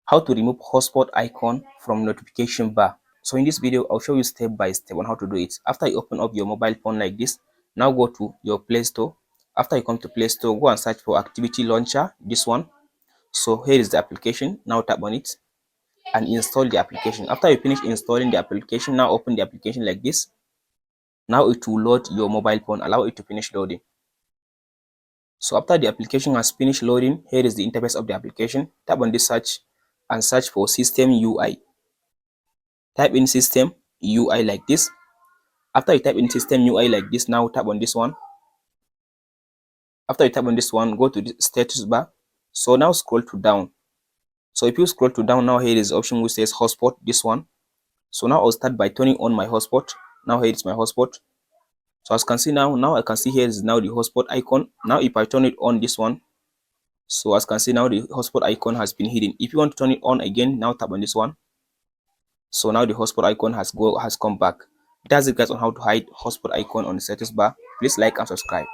How to remove hotspot icon from notification bar. So in this video, I'll show you step by step on how to do it. After you open up your mobile phone like this, now go to your Play Store. After you come to Play Store, go and search for Activity Launcher, this one. So here is the application. Now tap on it and install the application. After you finish installing the application, now open the application like this. Now it will load your mobile phone, allow it to finish loading. So after the application has finished loading, here is the interface of the application. Tap on this search and search for System UI. Type in System UI like this. After you type in System UI like this, now tap on this one. After you tap on this one, go to the status bar. So now scroll to down. So if you scroll to down, now here is the option which says hotspot, this one. So now I'll start by turning on my hotspot. Now here is my hotspot. So as you can see now I can see here is now the hotspot icon. Now if I turn it on, this one. So as you can see now the hotspot icon has been hidden. If you want to turn it on again, now tap on this one. So now the hotspot icon has come back. That's it guys on how to hide hotspot icon on the status bar. Please like and subscribe.